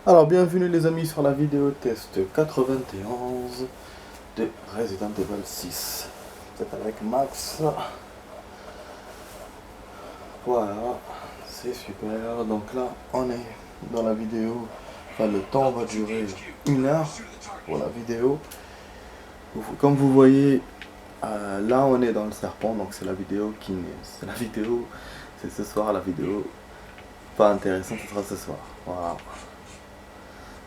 Alors, bienvenue les amis sur la vidéo test 91 de Resident Evil 6. Vous êtes avec Max. Voilà, c'est super. Donc là, on est dans la vidéo. Enfin, le temps va durer 1 heure pour la vidéo. Comme vous voyez, là on est dans le serpent. Donc c'est la vidéo qui c'est la vidéo. C'est ce soir la vidéo. Pas intéressant, ce sera ce soir. Voilà.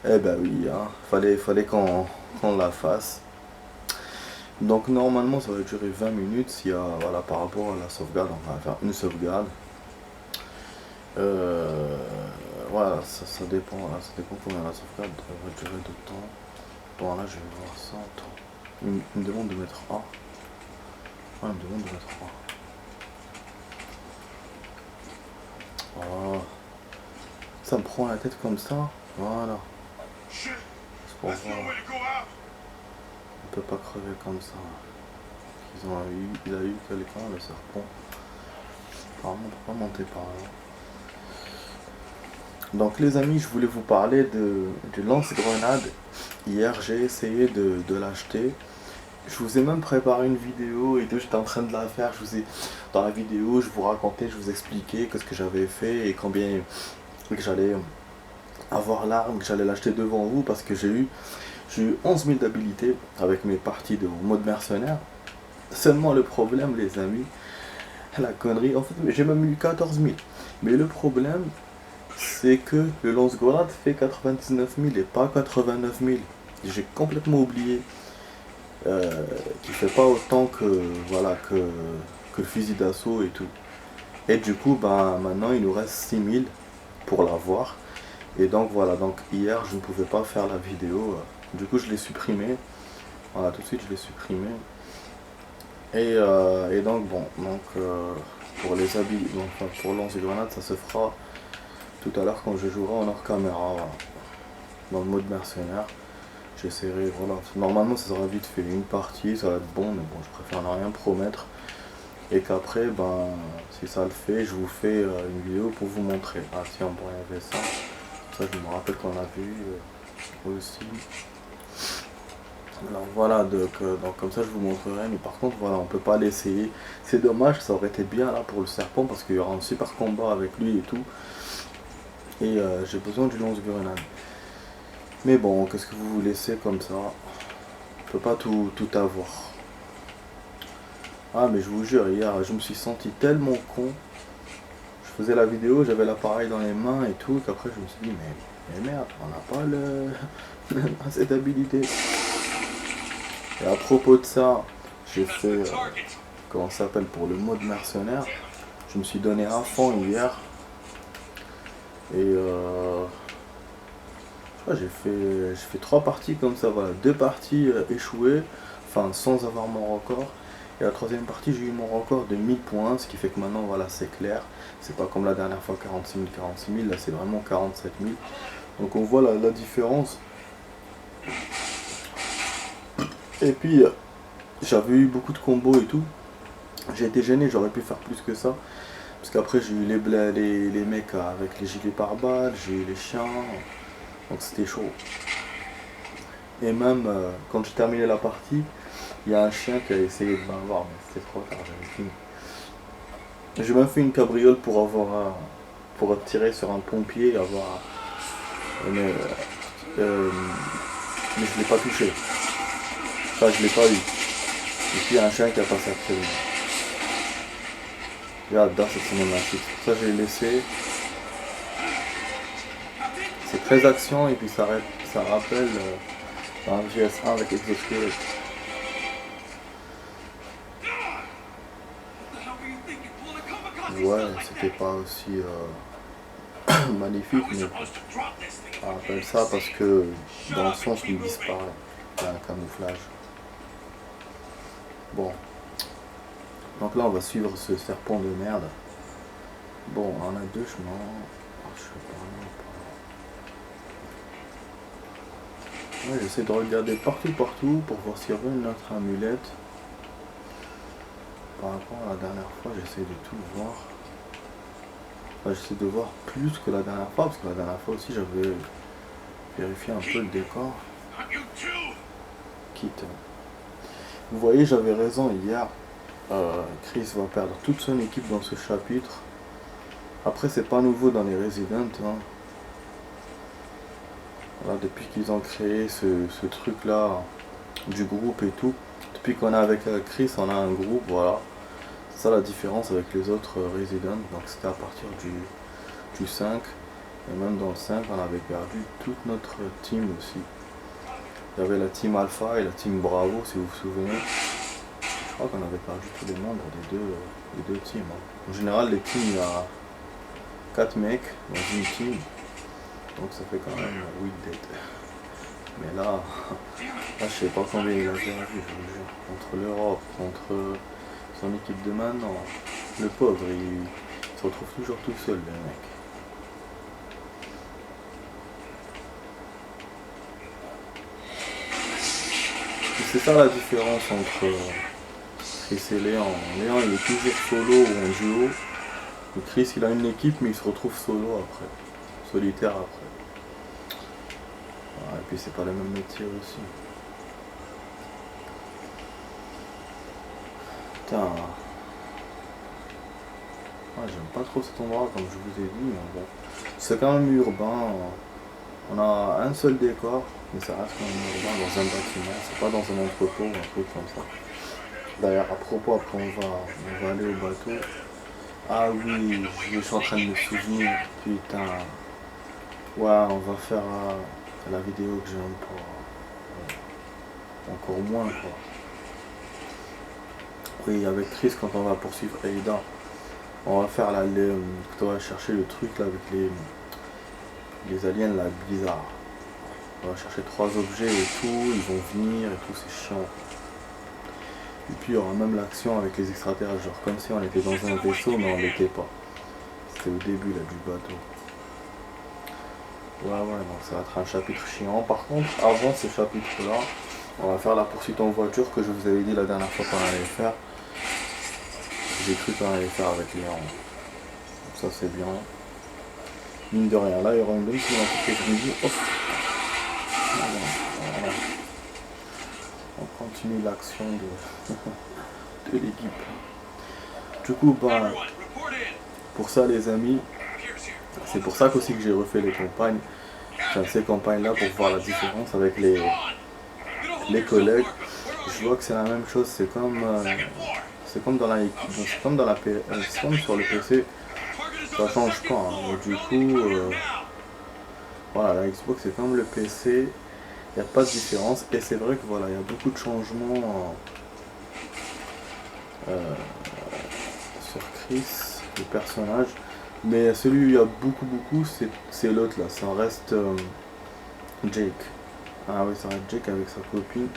Eh ben oui, hein, fallait qu'on la fasse. Donc normalement ça va durer 20 minutes. S'il y a, voilà, par rapport à la sauvegarde, on va faire une sauvegarde. Voilà, ça dépend, voilà, ça dépend combien la sauvegarde va durer de temps. Bon là je vais voir ça. Attends. Il me demande de mettre A. Ouais, il me demande de mettre A. Voilà. Ça me prend la tête comme ça. Voilà. C'est pour voir. On peut pas crever comme ça. Il a eu quelqu'un, le serpent. Apparemment, on peut pas monter par là. Donc les amis, je voulais vous parler du lance-grenade. Hier, j'ai essayé de l'acheter. Je vous ai même préparé une vidéo et tout, j'étais en train de la faire. Dans la vidéo, je vous racontais, je vous expliquais ce que j'avais fait et combien que j'allais avoir l'arme, que j'allais l'acheter devant vous parce que j'ai eu 11 000 d'habilité avec mes parties de mode mercenaire. Seulement le problème, les amis, la connerie, en fait, j'ai même eu 14 000. Mais le problème, c'est que le lance-grenade fait 99 000 et pas 89 000. J'ai complètement oublié qu'il fait pas autant que, voilà, que le fusil d'assaut et tout. Et du coup, ben, maintenant, il nous reste 6 000 pour l'avoir. Et donc, voilà, donc hier, je ne pouvais pas faire la vidéo. Du coup, je l'ai supprimé. Voilà, tout de suite, je l'ai supprimé. Et donc, bon, pour les habits, donc, enfin, pour lance-grenade, ça se fera tout à l'heure quand je jouerai en hors caméra, voilà, dans le mode mercenaire. J'essaierai, voilà, normalement ça sera vite fait, une partie, ça va être bon, mais bon, je préfère ne rien promettre. Et qu'après, ben, si ça le fait, je vous fais une vidéo pour vous montrer. Ah si, on pourrait y avait ça. Ça, je me rappelle qu'on a vu aussi. Alors voilà, donc comme ça je vous montrerai, mais par contre voilà, on peut pas l'essayer. C'est dommage, ça aurait été bien là pour le serpent parce qu'il y aura un super combat avec lui et tout. Et j'ai besoin du lance-grenade. Mais bon, qu'est-ce que vous vous laissez comme ça? On peut pas tout avoir. Ah mais je vous jure, hier je me suis senti tellement con. Je faisais la vidéo, j'avais l'appareil dans les mains et tout, qu'après je me suis dit mais merde, on n'a pas cette habilité. Et à propos de ça, j'ai fait, comment ça s'appelle, pour le mode mercenaire. Je me suis donné à fond hier. Et j'ai fait 3 parties comme ça, voilà, 2 parties échouées, enfin sans avoir mon record. Et la troisième partie, j'ai eu mon record de 1000 points, ce qui fait que maintenant, voilà, c'est clair. C'est pas comme la dernière fois 46 000, là c'est vraiment 47 000. Donc on voit la différence. Et puis, j'avais eu beaucoup de combos et tout. J'ai été gêné, j'aurais pu faire plus que ça. Parce qu'après, j'ai eu les mecs avec les gilets pare-balles, j'ai eu les chiens. Donc c'était chaud. Et même quand j'ai terminé la partie, il y a un chien qui a essayé de m'avoir, mais c'était trop tard, j'avais fini. J'ai même fait une cabriole pour tirer sur un pompier et avoir. Mais, mais je l'ai pas touché. Enfin, je l'ai pas eu. Et puis il y a un chien qui a passé après lui. J'adore cette cinématique. Pour ça, j'ai laissé. C'est très action et puis ça rappelle un GS1 avec Exospirit. Ouais, c'était pas aussi magnifique, mais on appelle ça parce que dans le sens où il disparaît, il y a un camouflage. Bon, donc là on va suivre ce serpent de merde. Bon, on a 2 chemins. Je sais pas. Ouais, j'essaie de regarder partout pour voir s'il y avait une autre amulette. Par rapport à la dernière fois, j'essaie de tout voir. Enfin, j'essaie de voir plus que la dernière fois, parce que la dernière fois aussi j'avais vérifier un peu le décor. Quitte. Vous voyez, j'avais raison hier. Chris va perdre toute son équipe dans ce chapitre. Après, c'est pas nouveau dans les Resident. Hein. Voilà, depuis qu'ils ont créé ce truc-là du groupe et tout. Depuis qu'on est avec Chris, on a un groupe, voilà. C'est ça la différence avec les autres Resident. Donc c'était à partir du 5. Et même dans le 5, on avait perdu toute notre team aussi. Il y avait la team Alpha et la team Bravo, si vous vous souvenez. Je crois qu'on avait perdu tous les membres des deux teams. Hein. En général, les teams, il y a 4 mecs dans une team. Donc ça fait quand même 8 dead. Mais là, je sais pas combien il a perdu, je vous jure. Contre l'Europe, contre son équipe de maintenant. Le pauvre, il se retrouve toujours tout seul, le mec. C'est ça la différence entre Chris et Léon. Léon il est toujours solo ou en duo. Et Chris il a une équipe mais il se retrouve solo après. Solitaire après. Voilà, et puis c'est pas le même métier aussi. Putain. Ah, j'aime pas trop cet endroit comme je vous ai dit, mais bon. C'est quand même urbain. On a un seul décor, mais ça reste quand même urbain dans un bâtiment. C'est pas dans un entrepôt ou un truc comme ça. D'ailleurs, à propos, après on va aller au bateau. Ah oui, je suis en train de me souvenir. Putain. Ouais, on va faire la vidéo que j'aime pas. Encore moins quoi. Oui, avec Chris, quand on va poursuivre Aida, on va faire on va chercher le truc là avec les aliens là bizarres. On va chercher 3 objets et tout, ils vont venir et tout, c'est chiant. Et puis il y aura même l'action avec les extraterrestres, genre comme si on était dans un vaisseau mais on l'était pas. C'était au début là du bateau. Ouais, donc ça va être un chapitre chiant. Par contre, avant ce chapitre là, on va faire la poursuite en voiture que je vous avais dit la dernière fois qu'on allait faire. J'ai cru qu'on allait faire avec Léon. Ça c'est bien. Mine de rien, là il y aura une bonne qui va me hop. Voilà. On continue l'action de l'équipe. Du coup, pour ça les amis, c'est pour ça qu'aussi que j'ai refait les campagnes. Enfin, ces campagnes là pour voir la différence avec les collègues. Je vois que c'est la même chose, c'est comme dans c'est comme sur le PC, ça change pas. Hein. Du coup, voilà, la Xbox c'est comme le PC, il n'y a pas de différence. Et c'est vrai que voilà, il y a beaucoup de changements sur Chris, le personnage. Mais celui où il y a beaucoup, c'est l'autre là, ça reste Jake. Ah oui, ça reste Jake avec sa copine.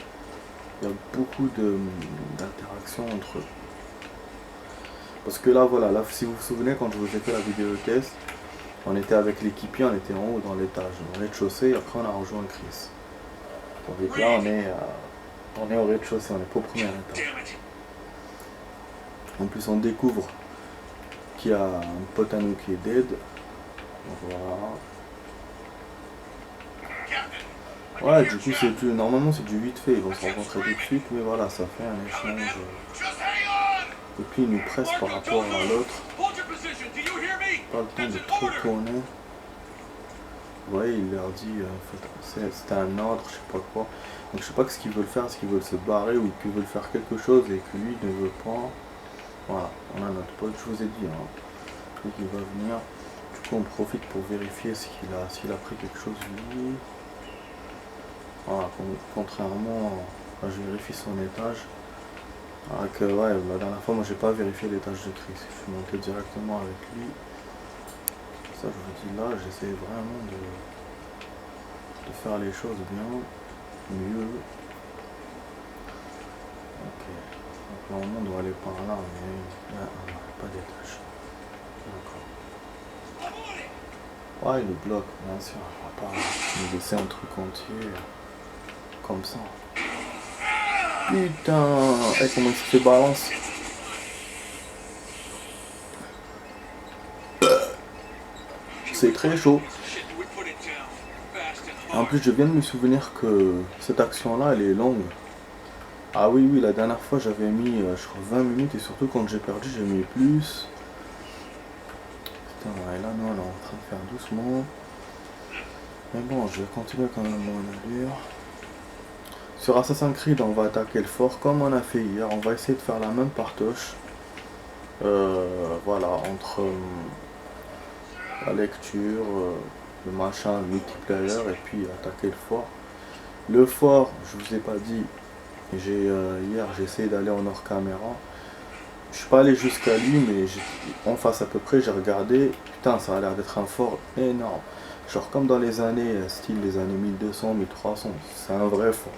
Il y a beaucoup d'interactions entre eux. Parce que là, voilà, là, si vous vous souvenez, quand je vous ai fait la vidéo test, on était avec l'équipier, on était en haut dans l'étage, dans le rez-de-chaussée, et après on a rejoint Chris. Donc là, on est au rez-de-chaussée, on n'est pas au premier étage. En plus, on découvre qu'il y a un pote à nous qui est dead. Donc voilà. Ouais, du coup, normalement c'est du vite fait, ils vont se rencontrer tout de suite, mais voilà, ça fait un échange. Et puis ils nous pressent par rapport à l'autre. Pas le temps de trop tourner. Vous voyez, il leur dit, c'était un ordre, je sais pas quoi. Donc je sais pas ce qu'ils veulent faire, est-ce qu'ils veulent se barrer ou qu'ils veulent faire quelque chose et que lui ne veut pas. Voilà, on a notre pote, je vous ai dit, hein. Donc il va venir. Du coup on profite pour vérifier s'il a pris quelque chose lui. Voilà, contrairement quand je vérifie son étage. Alors que ouais, la dernière fois moi j'ai pas vérifié l'étage de Chris, je suis monté directement avec lui. Ça je vous dis là, j'essaie vraiment de faire les choses bien, mieux. Ok, donc normalement on doit aller par là, mais là on n'a pas d'étage. D'accord. Ouais, il nous bloque, bien sûr, on va pas nous laisser un truc entier comme ça. Putain, comment il se fait balance. C'est très chaud. En plus, je viens de me souvenir que cette action-là, elle est longue. Ah oui, oui, la dernière fois, j'avais mis, je crois, 20 minutes. Et surtout, quand j'ai perdu, j'ai mis plus. Putain, et là, non, on est en train de faire doucement. Mais bon, je vais continuer quand même mon allure. Sur Assassin's Creed, on va attaquer le fort comme on a fait hier. On va essayer de faire la même partoche. Voilà, entre la lecture, le machin, le multiplayer et puis attaquer le fort. Le fort, je vous ai pas dit, hier j'ai essayé d'aller en hors caméra. Je suis pas allé jusqu'à lui, mais en face à peu près, j'ai regardé. Putain, ça a l'air d'être un fort énorme. Genre comme dans les années, style les années 1200, 1300. C'est un vrai fort.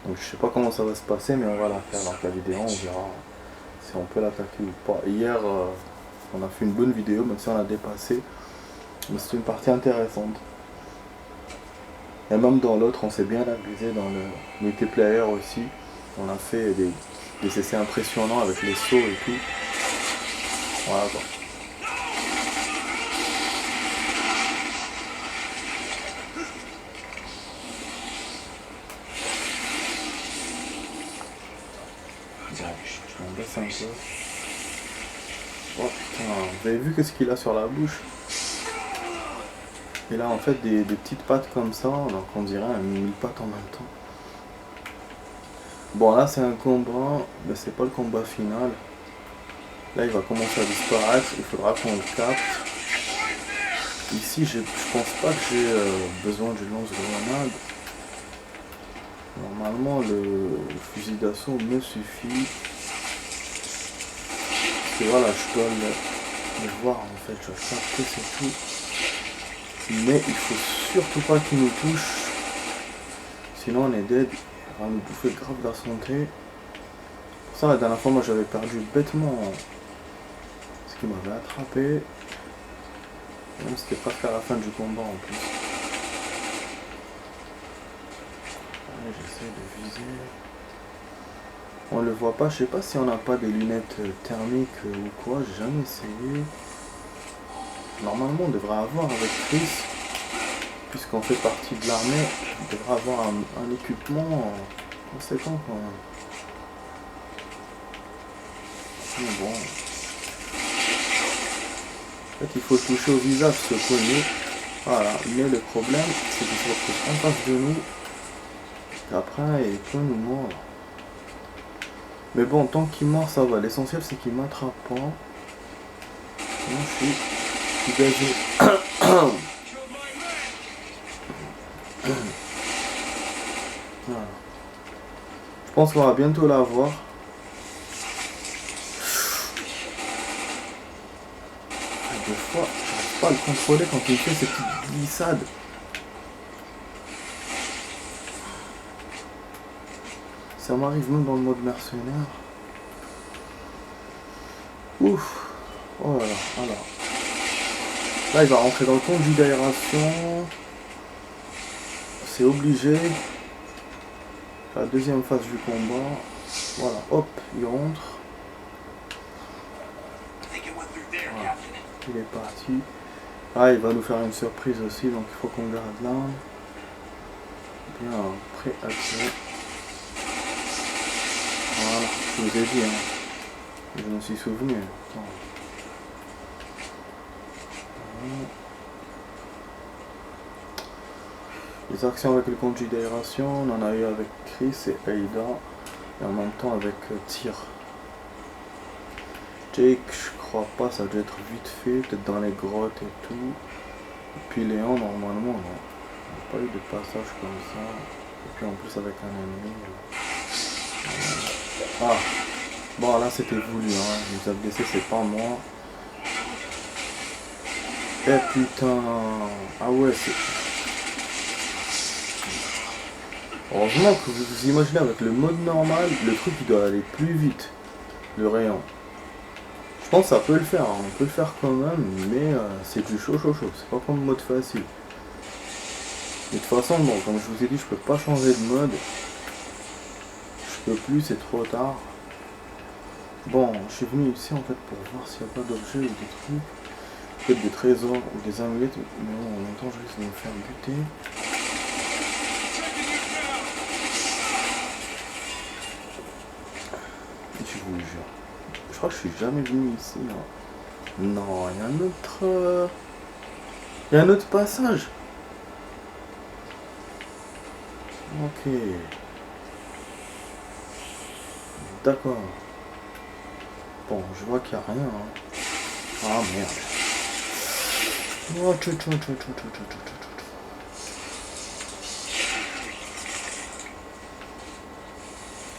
Donc je sais pas comment ça va se passer, mais on va la faire dans la vidéo, on verra si on peut l'attaquer ou pas. Hier, on a fait une bonne vidéo, même si on a dépassé. Mais c'était une partie intéressante. Et même dans l'autre, on s'est bien amusé dans le multiplayer aussi. On a fait des essais impressionnants avec les sauts et tout. Voilà quoi. Je m'en baisse un peu. Oh putain, vous avez vu qu'est-ce qu'il a sur la bouche? Il a en fait des petites pattes comme ça, donc on dirait un mille-pattes en même temps. Bon là c'est un combat, mais c'est pas le combat final. Là il va commencer à disparaître, il faudra qu'on le capte. Ici je pense pas que j'ai besoin du lance-grenade. Normalement le fusil d'assaut me suffit. Parce que voilà, je dois le voir en fait, je dois capter c'est tout. Mais il faut surtout pas qu'il nous touche. Sinon on est dead. Il va nous bouffer grave la santé. Pour ça la dernière fois moi j'avais perdu bêtement. Parce qu'il m'avait attrapé. Même c'était presque à la fin du combat en plus. Allez, j'essaie de viser. On le voit pas, je sais pas si on n'a pas des lunettes thermiques ou quoi, j'ai jamais essayé. Normalement on devrait avoir avec Chris, puisqu'on fait partie de l'armée, on devrait avoir un équipement conséquent quand même. Mais bon. En fait il faut toucher au visage, se cogner. Voilà, mais le problème c'est qu'il se retrouve en face de nous. Et après il peut nous mordre. Mais bon, tant qu'il mord ça va, l'essentiel c'est qu'il m'attrape pas. Moi je suis gazé. Voilà. Je pense qu'on va bientôt l'avoir. Des fois, j'arrive pas à le contrôler quand il fait ces petites glissades. Ça m'arrive même dans le mode mercenaire. Ouf. Oh là là, alors. Là il va rentrer dans le conduit d'aération. C'est obligé. La deuxième phase du combat. Voilà, hop, il rentre. Voilà. Il est parti. Ah, il va nous faire une surprise aussi, donc il faut qu'on garde l'arme. Bien prêt à tirer. Voilà, je vous ai dit, hein. Je m'en suis souvenu. Attends. Voilà. Les actions avec le conduit d'aération, on en a eu avec Chris et Aida, et en même temps avec Tyr. Jake, je crois pas, ça doit être vite fait, peut-être dans les grottes et tout. Et puis Léon, normalement, non. On n'a pas eu de passage comme ça. Et puis en plus avec un ennemi. Ah, bon là c'était voulu, hein. Les ADC c'est pas moi. Eh putain. Ah ouais, c'est... Heureusement que vous vous imaginez avec le mode normal, le truc il doit aller plus vite. Le rayon. Je pense que ça peut le faire, hein. On peut le faire quand même, mais c'est du chaud. C'est pas comme le mode facile. Mais de toute façon, bon, comme je vous ai dit, je peux pas changer de mode. Je peux plus, c'est trop tard. Bon, je suis venu ici en fait pour voir s'il n'y a pas d'objets ou des trucs. peut-être des trésors ou des amulettes, mais bon, en même temps je risque de me faire buter. Et je vous jure, je crois que je suis jamais venu ici. Hein. Non, il y a un autre... Il y a un autre passage. Ok. D'accord. Bon, je vois qu'il n'y a rien. Hein. Ah merde. Oh, tchou, tchou, tchou, tchou, tchou, tchou, tchou, tchou.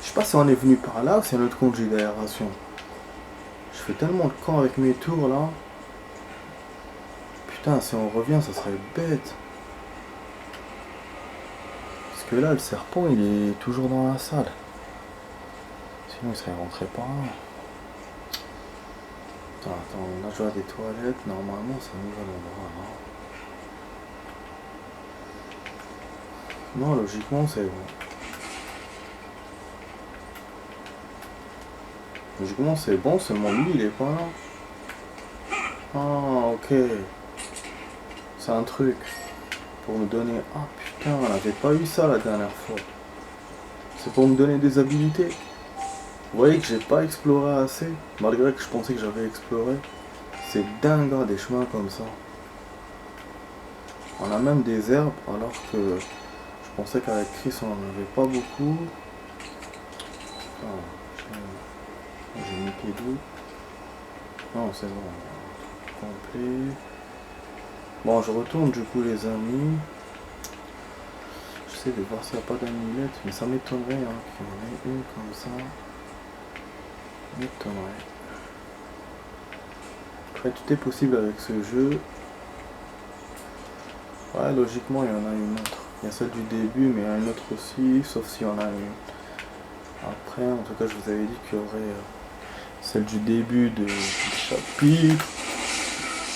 Je sais pas si on est venu par là ou si c'est un autre conduit d'aération. Je fais tellement le camp avec mes tours là. Putain, si on revient, ça serait bête. Parce que là, le serpent, il est toujours dans la salle. Sinon, il serait rentré par là. Attends, là je vois des toilettes, normalement c'est un nouvel endroit là. Non, logiquement c'est bon. Logiquement c'est bon, seulement lui il est pas là. Ah ok. C'est un truc. Pour me donner... Ah putain, on n'avait pas eu ça la dernière fois. C'est pour me donner des habilités. Vous voyez que j'ai pas exploré assez, malgré que je pensais que j'avais exploré. C'est dingue, hein, des chemins comme ça. On a même des herbes, alors que je pensais qu'avec Chris on n'en avait pas beaucoup. J'ai mis pied d'eau. Non, c'est bon. Complet. Bon, je retourne du coup les amis. J'essaie de voir s'il n'y a pas d'amulette, mais ça m'étonnerait hein, qu'il y en ait une comme ça. M'étonnerait. Après, tout est possible avec ce jeu. Ouais, logiquement, il y en a une autre. Il y a celle du début, mais il y en a une autre aussi, sauf s'il y en a une. Après, en tout cas, je vous avais dit qu'il y aurait celle du début du chapitre.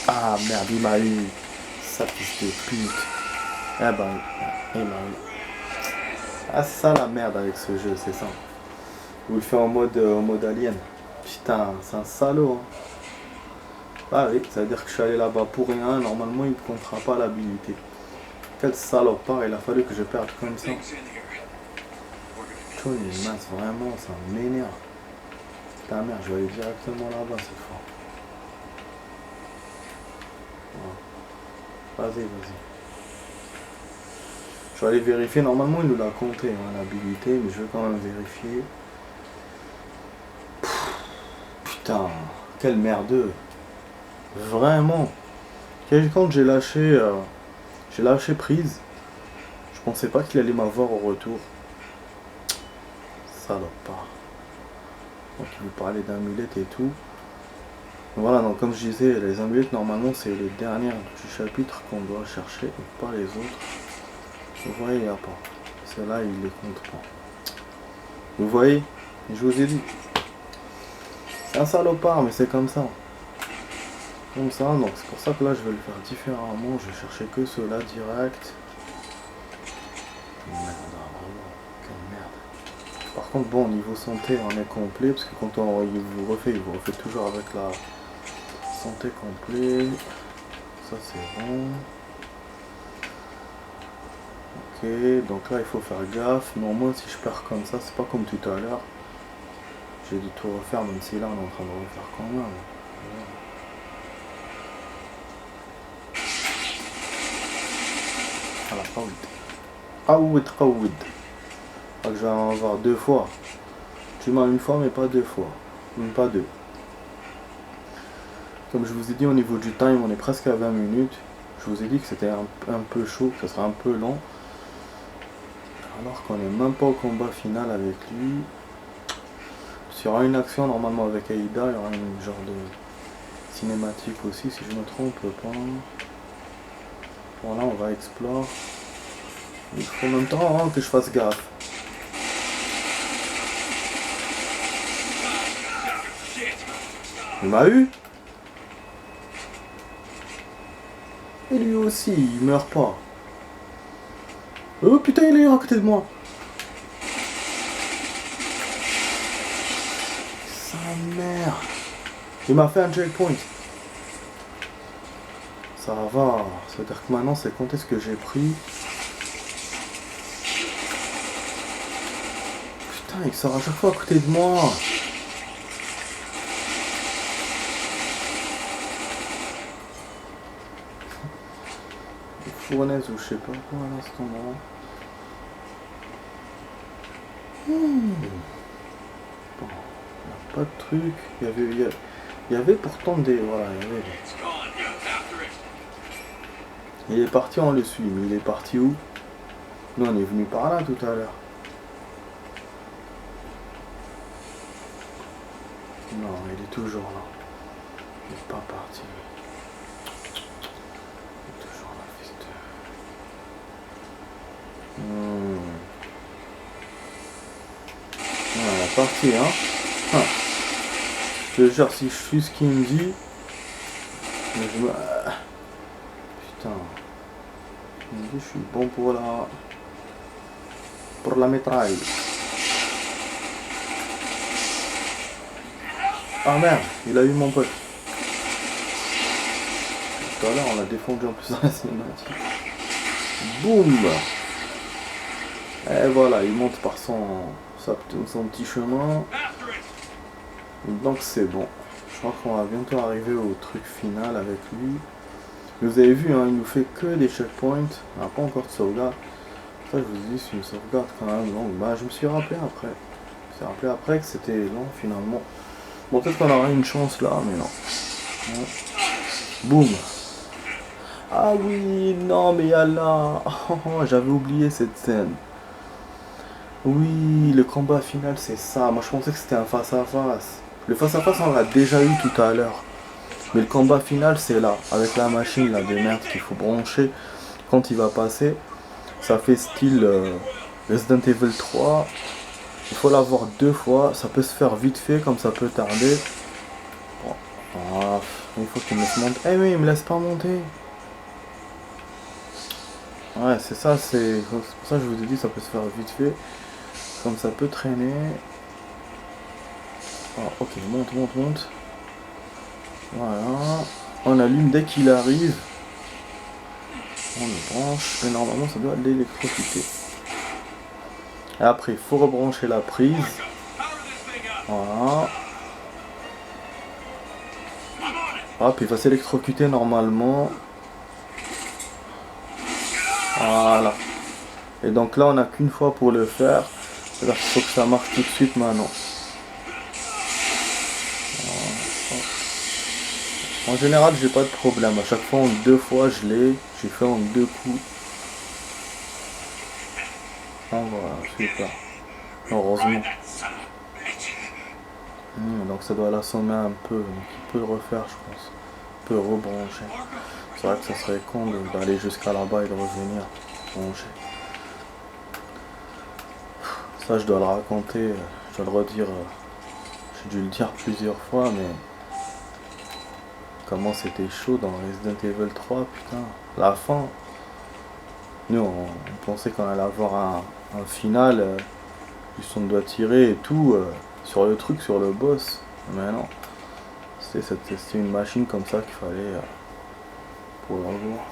Ah merde, il m'a eu. Ça, fils de pute. Eh ben, il m'a eu. Ah, c'est ça la merde avec ce jeu, c'est ça. Vous le faites en mode alien. Putain, c'est un salaud. Hein. Ah oui, ça veut dire que je suis allé là-bas pour rien. Normalement, il ne comptera pas l'habilité. Quel salopard, il a fallu que je perde comme ça. Putain, il est mince, vraiment, ça m'énerve. Putain, merde, je vais aller directement là-bas cette fois. Voilà. Vas-y, vas-y. Je vais aller vérifier. Normalement, il nous l'a compté, hein, l'habilité, mais je vais quand même vérifier. Putain, quel merdeux. Vraiment. Quand j'ai lâché prise, je pensais pas qu'il allait m'avoir au retour. Salopard. Donc il vous parlait d'amulettes et tout. Voilà, donc comme je disais, les amulettes normalement c'est les dernières du chapitre qu'on doit chercher et pas les autres. Vous voyez, il n'y a pas. Ceux-là, il les compte pas. Vous voyez, je vous ai dit. C'est un salopard, mais c'est comme ça. Comme ça, donc c'est pour ça que là je vais le faire différemment. Je vais chercher que ceux-là direct. Merde, vraiment, quelle merde. Par contre, bon, niveau santé, on est complet, parce que quand il vous refait toujours avec la santé complète. Ça c'est bon. Ok, donc là il faut faire gaffe. Mais au moins si je perds comme ça, c'est pas comme tout à l'heure. J'ai dû tout refaire, même si là on est en train de refaire quand même. Voilà, قود. Donc je vais en avoir deux fois. Tu m'as une fois mais pas deux fois. Même pas deux. Comme je vous ai dit au niveau du time, on est presque à 20 minutes. Je vous ai dit que c'était un peu chaud, que ce serait un peu lent. Alors qu'on n'est même pas au combat final avec lui. Il y aura une action normalement avec Aïda, il y aura une genre de cinématique aussi si je me trompe pas. Voilà, on va explorer. Il faut en même temps hein, que je fasse gaffe. Il m'a eu. Et lui aussi, il meurt pas. Oh putain, il est à côté de moi. Sa mère. Il m'a fait un checkpoint. Ça va. C'est-à-dire que maintenant, c'est quand est-ce que j'ai pris. Putain, il sort à chaque fois à côté de moi. Fournaise ou je sais pas quoi à l'instant moment. Bon, pas de truc. Il y avait pourtant des. Voilà, il y avait des. Il est parti, on le suit, mais il est parti où? Nous on est venu par là tout à l'heure. Non, il est toujours là. Il n'est pas parti. Il est toujours là, fils de. Ouais, il est parti, hein. Je te jure, si je suis ce qu'il me dit. Mais je me. Putain. Il me dit, je suis bon pour la métraille. Ah merde, il a eu mon pote. Tout à l'heure, on l'a défendu en plus dans la cinématique. Boum. Et voilà, il monte par son petit chemin. Donc c'est bon. Je crois qu'on va bientôt arriver au truc final avec lui. Vous avez vu, hein, il nous fait que des checkpoints. On n'a pas encore de sauvegarde. Ça, je vous dis, c'est une sauvegarde quand même longue. Bah, je me suis rappelé après. Je me suis rappelé après que c'était long finalement. Bon, peut-être qu'on aura une chance là, mais non. Ouais. Boum. Ah oui, non, mais yallah. Oh, j'avais oublié cette scène. Oui, le combat final, c'est ça. Moi, je pensais que c'était un face-à-face. Le face-à-face, on l'a déjà eu tout à l'heure. Mais le combat final, c'est là. Avec la machine là, de merde qu'il faut brancher quand il va passer. Ça fait style Resident Evil 3. Il faut l'avoir 2 fois. Ça peut se faire vite fait, comme ça peut tarder. Bon. Ah, il faut qu'il me laisse monter. Eh oui, il me laisse pas monter. Ouais, c'est ça, c'est pour ça que je vous ai dit, ça peut se faire vite fait. Comme ça peut traîner. Oh, ok, monte. Voilà. On allume dès qu'il arrive. On le branche. Et normalement, ça doit l'électrocuter. Et après, il faut rebrancher la prise. Voilà. Hop, il va s'électrocuter normalement. Voilà. Et donc là, on n'a qu'une fois pour le faire. C'est-à-dire qu'il faut que ça marche tout de suite maintenant. En général, j'ai pas de problème. À chaque fois, en 2 fois, j'ai fait en 2 coups. Ah, voilà, super. Heureusement. Donc ça doit l'assommer un peu. Donc il peut le refaire, je pense. Il peut rebrancher. C'est vrai que ça serait con d'aller jusqu'à là-bas et de revenir brancher. Ça, je dois le raconter. Je dois le redire. J'ai dû le dire plusieurs fois, mais... Comment c'était chaud dans Resident Evil 3, putain. La fin. Nous, on pensait qu'on allait avoir un final. Juste on doit tirer et tout sur le truc, sur le boss. Mais non. C'était une machine comme ça qu'il fallait pour le revoir.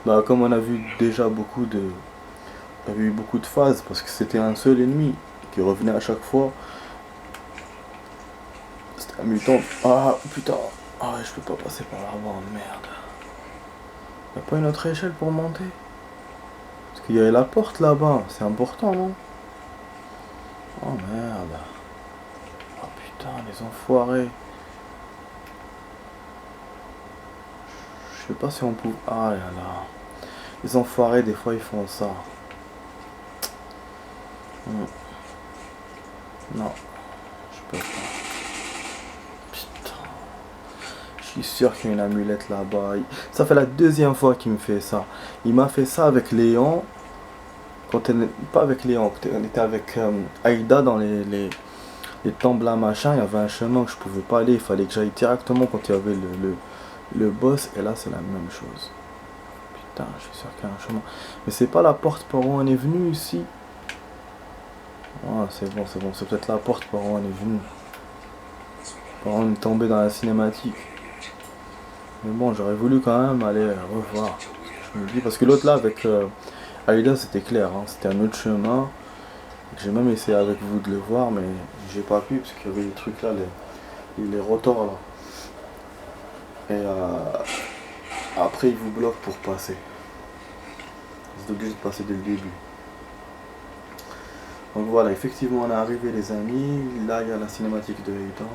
Bah, comme on a vu déjà beaucoup de... On a eu beaucoup de phases parce que c'était un seul ennemi qui revenait à chaque fois. C'était un mutant. Ah, putain. Ah, je peux pas passer par là-bas, merde. Y'a pas une autre échelle pour monter? Parce qu'il y avait la porte là-bas, c'est important, non? Oh merde. Oh putain, les enfoirés. Je sais pas si on peut... Ah là là. Les enfoirés, des fois, ils font ça. Non. Je peux pas. Je suis sûr qu'il y a une amulette là-bas. Ça fait la 2e fois qu'il me fait ça. Il m'a fait ça avec Léon. Quand elle... Pas avec Léon, on était avec Aïda dans les temples là machin. Il y avait un chemin que je pouvais pas aller. Il fallait que j'aille directement quand il y avait le boss. Et là c'est la même chose. Putain, je suis sûr qu'il y a un chemin. Mais c'est pas la porte par où on est venu ici. Ah, c'est bon. C'est peut-être la porte par où on est venu. Par où on est tombé dans la cinématique. Mais bon, j'aurais voulu quand même aller revoir. Je me dis, parce que l'autre là, avec Aïda, c'était clair, hein, c'était un autre chemin. J'ai même essayé avec vous de le voir, mais j'ai pas pu, parce qu'il y avait les trucs là, les rotors là. Et après, ils vous bloquent pour passer. Vous êtes obligé de passer dès le début. Donc voilà, effectivement, on est arrivé, les amis. Là, il y a la cinématique de Aidan.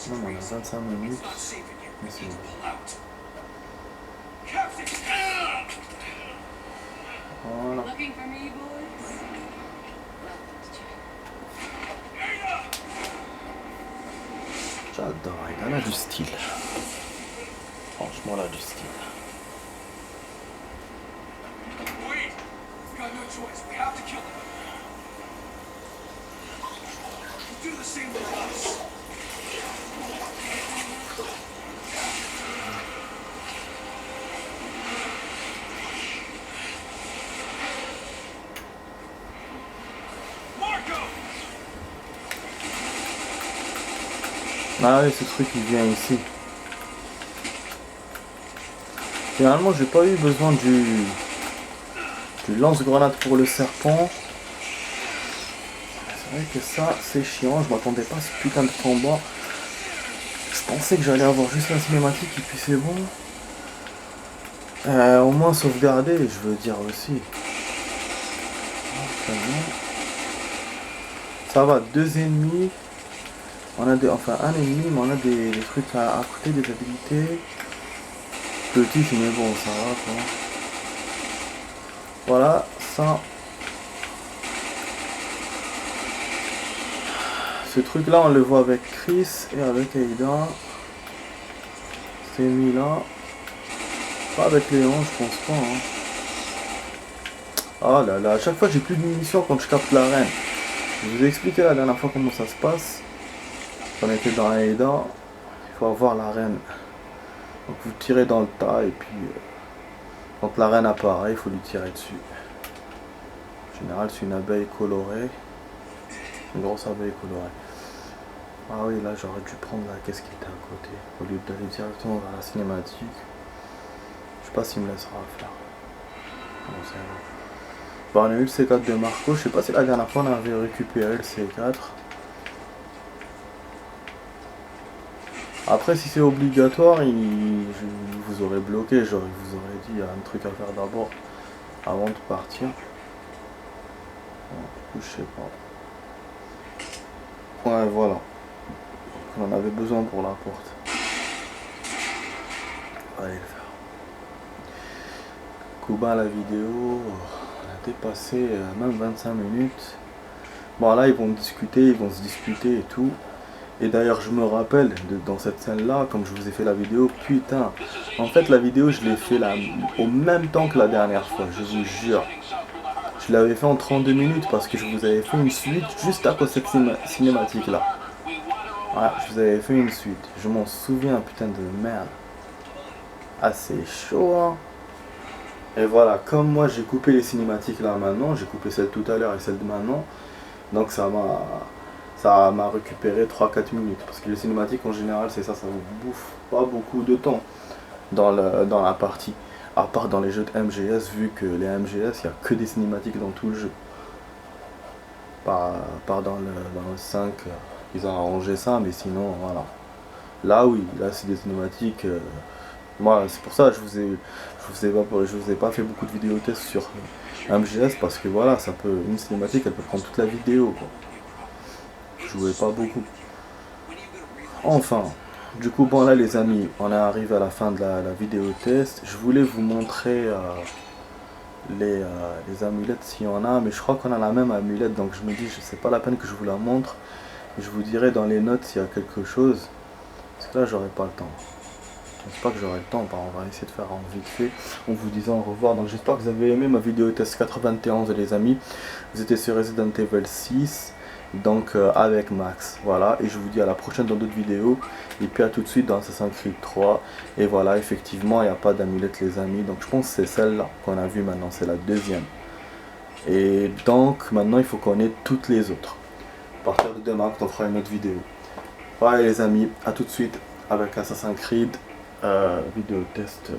Non, on a 25 minutes. Mais c'est bon. Voilà. J'adore, elle a du style. Franchement, elle a du style. Ah oui, ce truc il vient ici. Finalement, j'ai pas eu besoin du lance-grenade pour le serpent. C'est vrai que ça, c'est chiant. Je m'attendais pas à ce putain de combat. Je pensais que j'allais avoir juste la cinématique et puis c'est bon. Au moins sauvegarder, je veux dire aussi. Ça va, 2 ennemis. On a enfin un ennemi, mais on a des trucs à côté, des habilités. Petit, mais bon, ça va quoi. Voilà, ça. Ce truc là, on le voit avec Chris et avec Aida. Cet ennemi là. Pas avec Léon, je pense pas. Hein. Ah là là, à chaque fois j'ai plus de munitions quand je capte la reine. Je vous ai expliqué la dernière fois comment ça se passe. Quand on était dans Aida, il faut avoir la reine. Donc vous tirez dans le tas et puis quand la reine apparaît, il faut lui tirer dessus. En général, c'est une abeille colorée. Une grosse abeille colorée. Ah oui, là j'aurais dû prendre la caisse qui était à côté. Au lieu d'aller directement vers la cinématique. Je sais pas s'il me laissera faire. Bon, c'est bon. Bon, on a eu le C4 de Marco. Je sais pas si la dernière fois on avait récupéré le C4. Après, si c'est obligatoire, je vous aurais bloqué. Je vous aurais dit, il y a un truc à faire d'abord avant de partir. Bon, du coup, je sais pas. Ouais, voilà. On en avait besoin pour la porte. Allez le faire. Kuba, la vidéo, on a dépassé même 25 minutes. Bon, là, ils vont discuter, ils vont se disputer et tout. Et d'ailleurs, je me rappelle, dans cette scène-là, comme je vous ai fait la vidéo, putain, en fait, la vidéo, je l'ai fait là, au même temps que la dernière fois, je vous jure. Je l'avais fait en 32 minutes parce que je vous avais fait une suite juste après cette cinématique-là. Ouais, je vous avais fait une suite. Je m'en souviens, putain de merde. Ah, c'est chaud, hein. Et voilà, comme moi, j'ai coupé les cinématiques là maintenant, j'ai coupé celle tout à l'heure et celle de maintenant, donc ça m'a récupéré 3-4 minutes. Parce que les cinématiques en général, c'est ça, ça vous bouffe pas beaucoup de temps dans la partie. À part dans les jeux de MGS, vu que les MGS, il n'y a que des cinématiques dans tout le jeu. Pas dans le 5, ils ont arrangé ça, mais sinon, voilà. Là, oui, là, c'est des cinématiques. Moi, c'est pour ça que je vous ai pas fait beaucoup de vidéos tests sur MGS, parce que voilà, une cinématique, elle peut prendre toute la vidéo, quoi. Je jouais pas beaucoup. Enfin, du coup, bon là les amis, on est arrivé à la fin de la vidéo test. Je voulais vous montrer les amulettes s'il y en a, mais je crois qu'on a la même amulette, donc je me dis, c'est pas la peine que je vous la montre. Je vous dirai dans les notes s'il y a quelque chose, parce que là j'aurai pas le temps. Je pense pas que j'aurai le temps, on va essayer de faire en vite fait en vous disant au revoir. Donc j'espère que vous avez aimé ma vidéo test 91 les amis. Vous étiez sur Resident Evil 6, donc avec Max, voilà, et je vous dis à la prochaine dans d'autres vidéos, et puis à tout de suite dans Assassin's Creed 3, et voilà, effectivement il n'y a pas d'amulette les amis, donc je pense que c'est celle-là qu'on a vue maintenant, c'est la deuxième, et donc maintenant il faut qu'on ait toutes les autres. À partir de demain, on fera une autre vidéo. Voilà les amis, à tout de suite. avec Assassin's Creed vidéo test